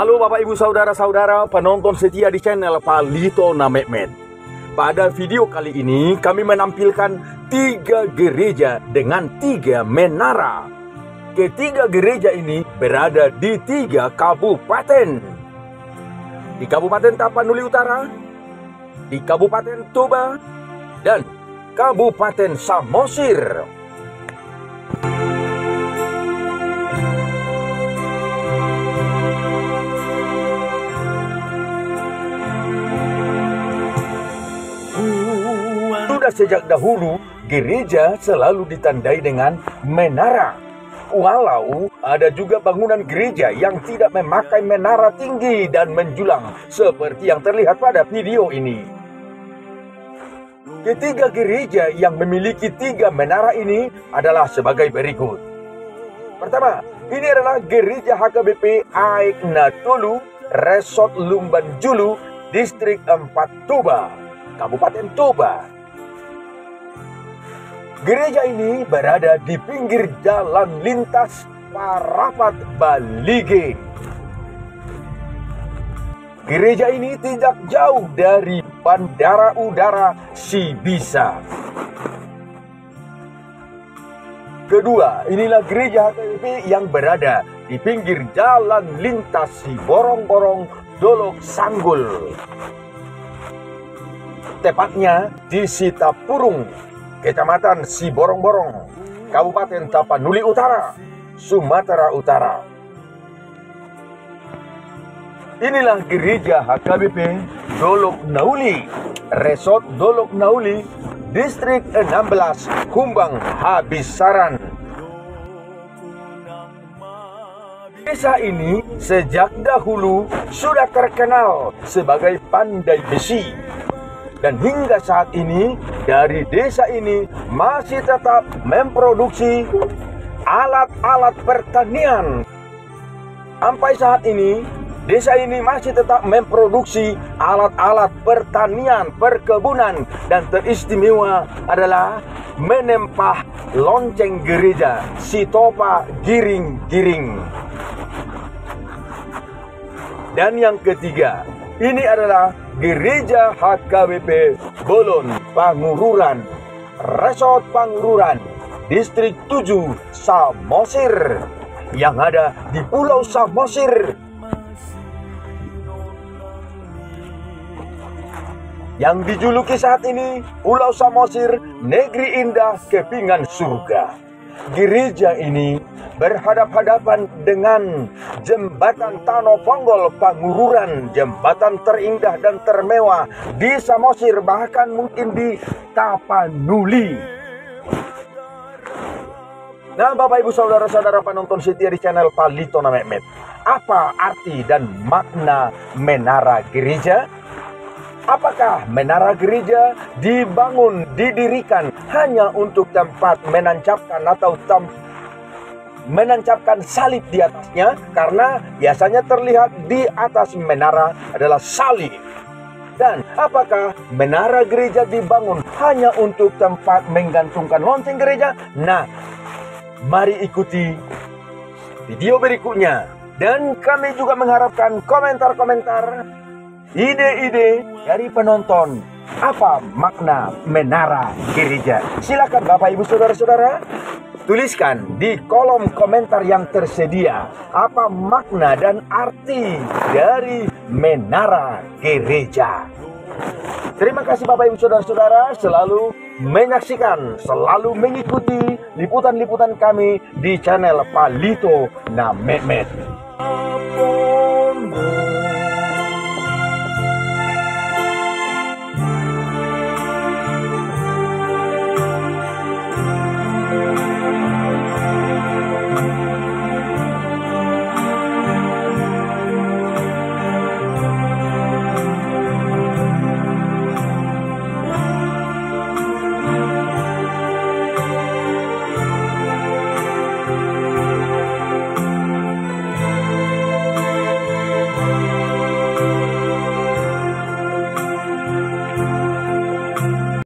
Halo Bapak Ibu Saudara-saudara penonton setia di channel Palito na Mehmet. Pada video kali ini kami menampilkan 3 gereja dengan 3 menara. Ketiga gereja ini berada di 3 kabupaten. Di Kabupaten Tapanuli Utara, di Kabupaten Toba, dan Kabupaten Samosir. Sudah sejak dahulu, gereja selalu ditandai dengan menara. Walau ada juga bangunan gereja yang tidak memakai menara tinggi dan menjulang seperti yang terlihat pada video ini. Ketiga gereja yang memiliki 3 menara ini adalah sebagai berikut. Pertama, ini adalah gereja HKBP Aik Natolu, Resort Lumban Julu, Distrik 4 Toba, Kabupaten Toba. Gereja ini berada di pinggir jalan lintas Parapat Balige. Gereja ini tidak jauh dari Bandara Udara Sibisa. Kedua, inilah gereja HKBP yang berada di pinggir jalan lintas Siborong-borong Dolok Sanggul. Tepatnya di Sitapurung, Kecamatan Siborong-borong, Kabupaten Tapanuli Utara, Sumatera Utara. Inilah gereja HKBP Dolok Nauli, Resort Dolok Nauli, Distrik 16, Kumbang Habisaran. Desa ini sejak dahulu sudah terkenal sebagai pandai besi. Dan hingga saat ini, dari desa ini masih tetap memproduksi alat-alat pertanian. Sampai saat ini, desa ini masih tetap memproduksi alat-alat pertanian, perkebunan. Dan teristimewa adalah menempah lonceng gereja Sitopa Giring-giring. Dan yang ketiga, ini adalah gereja HKBP Bolon Pangururan, Resort Pangururan, Distrik 7 Samosir, yang ada di Pulau Samosir, yang dijuluki saat ini Pulau Samosir, negeri indah kepingan surga. Gereja ini berhadap-hadapan dengan jembatan Tanoponggol Pangururan, jembatan terindah dan termewah di Samosir, bahkan mungkin di Tapanuli. Nah, Bapak Ibu Saudara-saudara penonton setia di channel Palito na Mehmet, apa arti dan makna menara gereja? Apakah menara gereja didirikan hanya untuk tempat menancapkan salib di atasnya? Karena biasanya terlihat di atas menara adalah salib. Dan apakah menara gereja dibangun hanya untuk tempat menggantungkan lonceng gereja? Nah, mari ikuti video berikutnya. Dan kami juga mengharapkan komentar-komentar, ide-ide dari penonton. Apa makna menara gereja? Silakan Bapak Ibu Saudara-saudara, tuliskan di kolom komentar yang tersedia apa makna dan arti dari menara gereja. Terima kasih Bapak Ibu Saudara-saudara selalu menyaksikan, selalu mengikuti liputan-liputan kami di channel Palito na Mehmet.